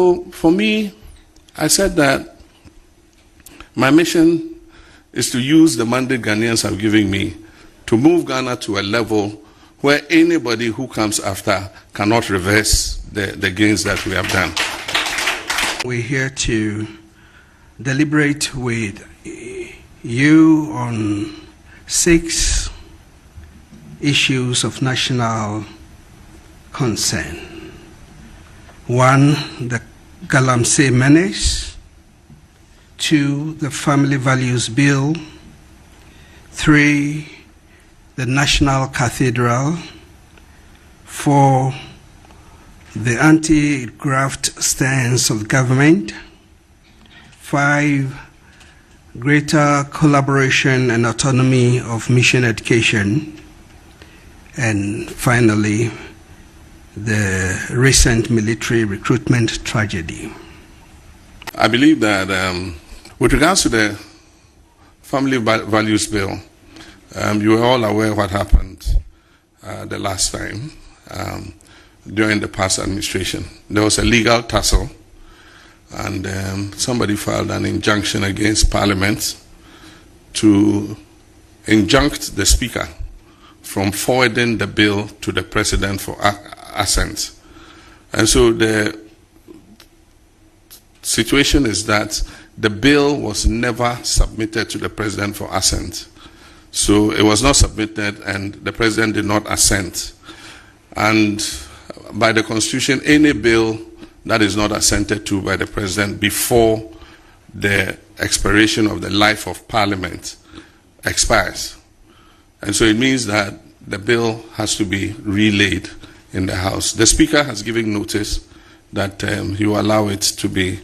so for me, I said that my mission is to use the mandate Ghanaians have given me to move Ghana to a level where anybody who comes after cannot reverse the gains that we have done. We're here to deliberate with you on 6 issues of national concern. 1, the Galamsey Menace. 2, the Family Values Bill. 3, the National Cathedral. 4, the anti-graft stance of government. 5, greater collaboration and autonomy of mission education. And finally, the recent military recruitment tragedy. I believe that with regards to the Family Values Bill, you are all aware what happened the last time during the past administration. There was a legal tussle, and somebody filed an injunction against Parliament to injunct the Speaker from forwarding the bill to the President for assent. And so the situation is that the bill was never submitted to the President for assent. So it was not submitted, and the President did not assent. And by the Constitution, any bill that is not assented to by the President before the expiration of the life of Parliament expires. And so it means that the bill has to be relayed in the House. The Speaker has given notice that he will allow it to be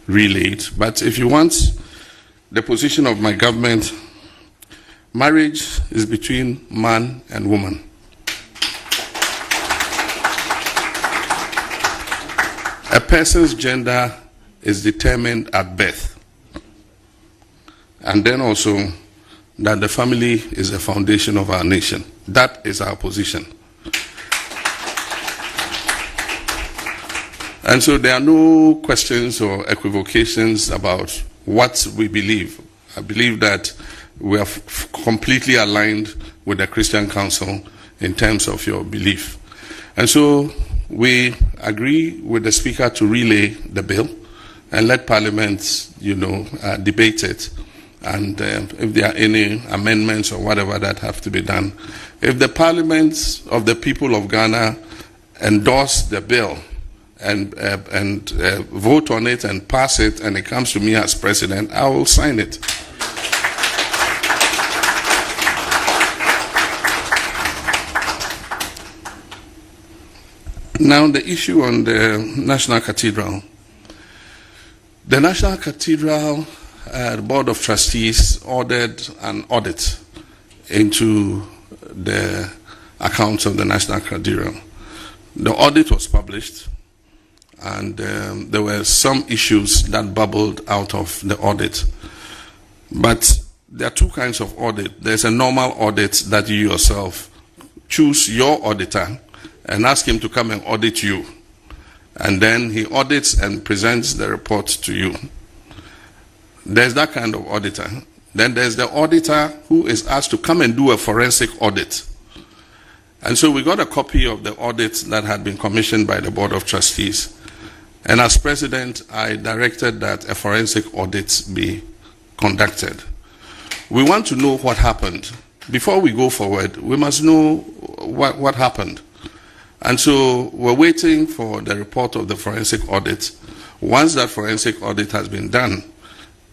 relayed. But if you want the position of my government, marriage is between man and woman. A person's gender is determined at birth. And then also that the family is the foundation of our nation. That is our position. And so there are no questions or equivocations about what we believe. I believe that we are completely aligned with the Christian Council in terms of your belief. And so we agree with the Speaker to relay the bill and let Parliament, debate it. And if there are any amendments or whatever that have to be done. If the Parliament of the people of Ghana endorse the bill and vote on it and pass it, and it comes to me as President, I will sign it. Now, the issue on the National Cathedral. The National Cathedral Board of Trustees ordered an audit into the accounts of the National Cathedral. The audit was published, and there were some issues that bubbled out of the audit. But there are 2 kinds of audit. There's a normal audit that you yourself choose your auditor and ask him to come and audit you. And then he audits and presents the report to you. There's that kind of auditor. Then there's the auditor who is asked to come and do a forensic audit. And so we got a copy of the audit that had been commissioned by the Board of Trustees. And as President, I directed that a forensic audit be conducted. We want to know what happened. Before we go forward, we must know what happened. And so we're waiting for the report of the forensic audit. Once that forensic audit has been done,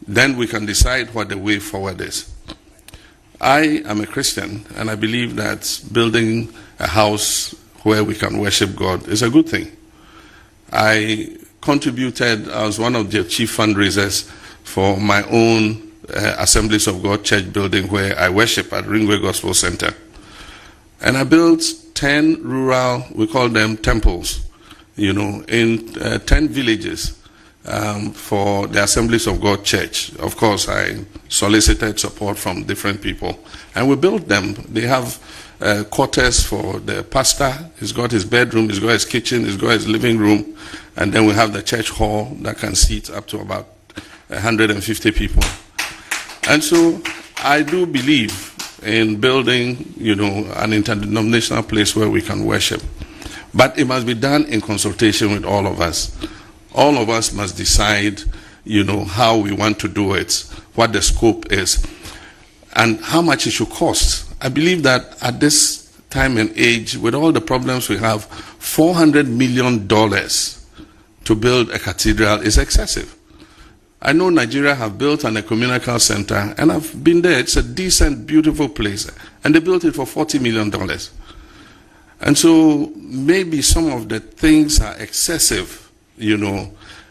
then we can decide what the way forward is. I am a Christian, and I believe that building a house where we can worship God is a good thing. I was one of the chief fundraisers for my own Assemblies of God church building where I worship at Ringway Gospel Center. And I built 10 rural, we call them temples, in 10 villages for the Assemblies of God Church. Of course, I solicited support from different people, and we built them. They have quarters for the pastor. He's got his bedroom, he's got his kitchen, he's got his living room, And then we have the church hall that can seat up to about 150 people. And so I do believe in building, an interdenominational place where we can worship. But it must be done in consultation with all of us. All of us must decide, how we want to do it, what the scope is, and how much it should cost. I believe that at this time and age, with all the problems we have, $400 million to build a cathedral is excessive. I know Nigeria have built an ecumenical center, and I've been there. It's a decent, beautiful place. And they built it for $40 million. And so maybe some of the things are excessive,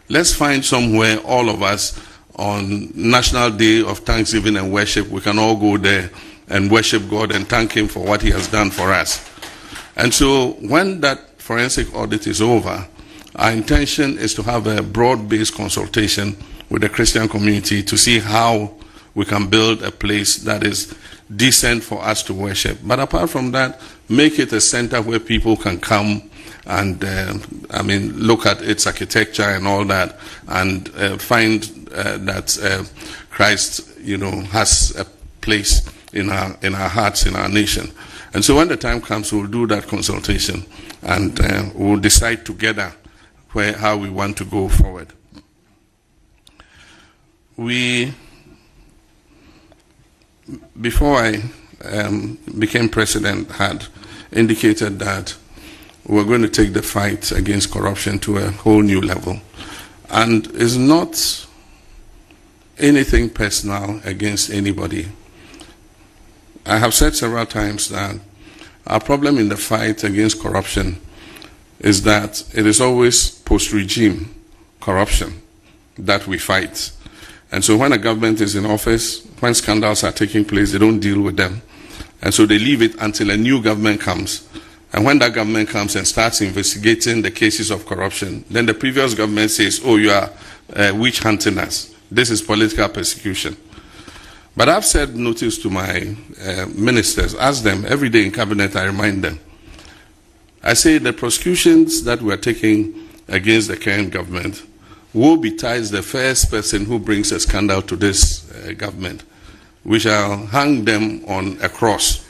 Let's find somewhere, all of us, on National Day of Thanksgiving and Worship, we can all go there and worship God and thank Him for what He has done for us. And so when that forensic audit is over, our intention is to have a broad-based consultation with the Christian community to see how we can build a place that is decent for us to worship. But apart from that, make it a center where people can come and, look at its architecture and all that, and find that Christ, has a place in our hearts, in our nation. And so when the time comes, we'll do that consultation, and we'll decide together how we want to go forward. Before I became president, had indicated that we're going to take the fight against corruption to a whole new level. And it's not anything personal against anybody. I have said several times that our problem in the fight against corruption is that it is always post-regime corruption that we fight. And so when a government is in office, when scandals are taking place, they don't deal with them. And so they leave it until a new government comes. And when that government comes and starts investigating the cases of corruption, then the previous government says, oh, you are witch hunting us. This is political persecution. But I've said notice to my ministers, ask them every day in cabinet, I remind them. I say the prosecutions that we're taking against the current government will be tied the first person who brings a scandal to this government. We shall hang them on a cross.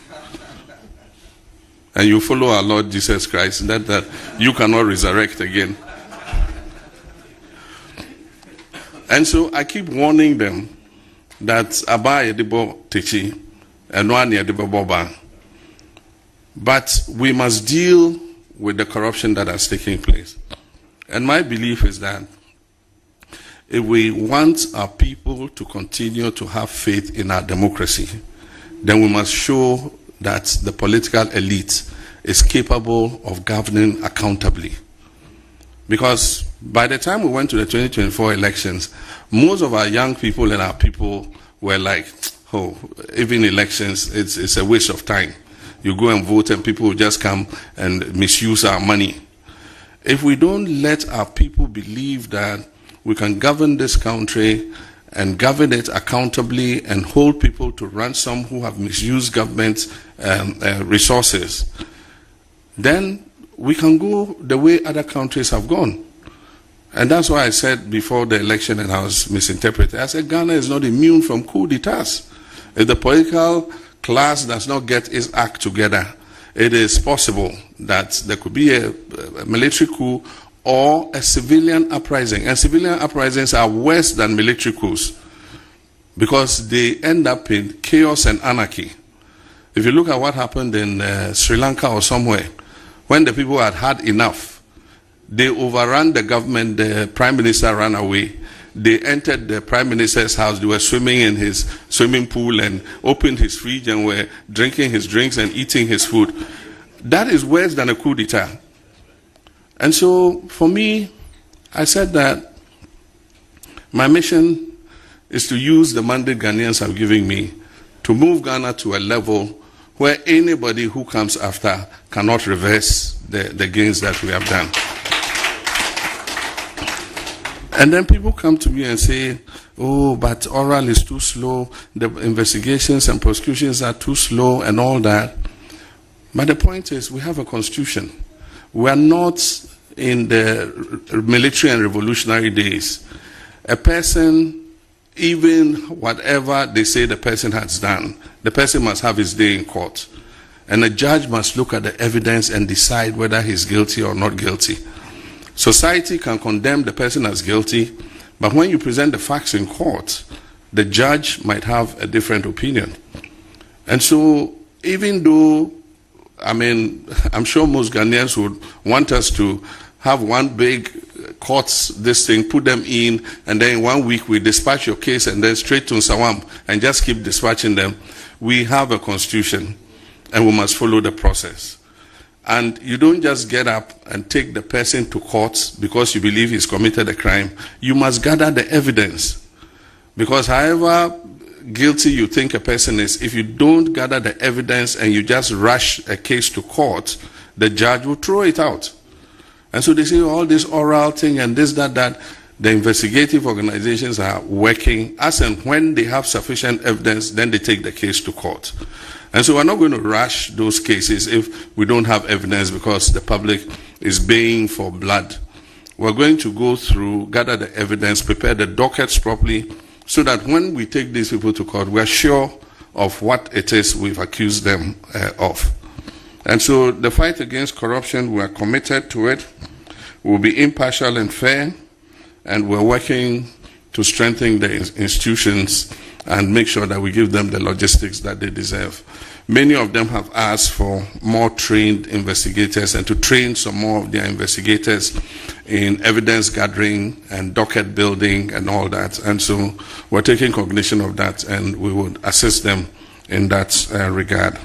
And you follow our Lord Jesus Christ, that you cannot resurrect again. And so I keep warning them that Aba Yedibo Techi and Nwani Yedibo Boba. But we must deal with the corruption that has taken place. And my belief is that if we want our people to continue to have faith in our democracy, then we must show that the political elite is capable of governing accountably. Because by the time we went to the 2024 elections, most of our young people and our people were like, oh, even elections, it's a waste of time. You go and vote and people will just come and misuse our money. If we don't let our people believe that we can govern this country and govern it accountably and hold people to ransom who have misused government resources, then we can go the way other countries have gone. And that's why I said before the election, and I was misinterpreted, I said Ghana is not immune from coup d'etats. If the political class does not get its act together, it is possible that there could be a military coup or a civilian uprising. And civilian uprisings are worse than military coups because they end up in chaos and anarchy. If you look at what happened in Sri Lanka or somewhere, when the people had had enough, they overran the government, the prime minister ran away. They entered the prime minister's house, they were swimming in his swimming pool and opened his fridge and were drinking his drinks and eating his food. That is worse than a coup d'etat. And so, for me, I said that my mission is to use the mandate Ghanaians have given me to move Ghana to a level where anybody who comes after cannot reverse the gains that we have done. And then people come to me and say, oh, but oral is too slow, the investigations and prosecutions are too slow and all that. But the point is, we have a constitution. We are not in the military and revolutionary days, a person, even whatever they say the person has done, the person must have his day in court. And a judge must look at the evidence and decide whether he's guilty or not guilty. Society can condemn the person as guilty, but when you present the facts in court, the judge might have a different opinion. And so, even though, I'm sure most Ghanaians would want us to have one big courts, this thing, put them in, and then in 1 week we dispatch your case and then straight to Nsawam and just keep dispatching them. We have a constitution and we must follow the process. And you don't just get up and take the person to court because you believe he's committed a crime. You must gather the evidence. Because however guilty you think a person is, if you don't gather the evidence and you just rush a case to court, the judge will throw it out. And so they say all this oral thing and this, that. The investigative organizations are working as and when they have sufficient evidence, then they take the case to court. And so we're not going to rush those cases if we don't have evidence because the public is baying for blood. We're going to go through, gather the evidence, prepare the dockets properly, so that when we take these people to court, we're sure of what it is we've accused them of. And so the fight against corruption, we are committed to it. We'll be impartial and fair, and we're working to strengthen the institutions and make sure that we give them the logistics that they deserve. Many of them have asked for more trained investigators and to train some more of their investigators in evidence gathering and docket building and all that. And so we're taking cognition of that and we would assist them in that regard.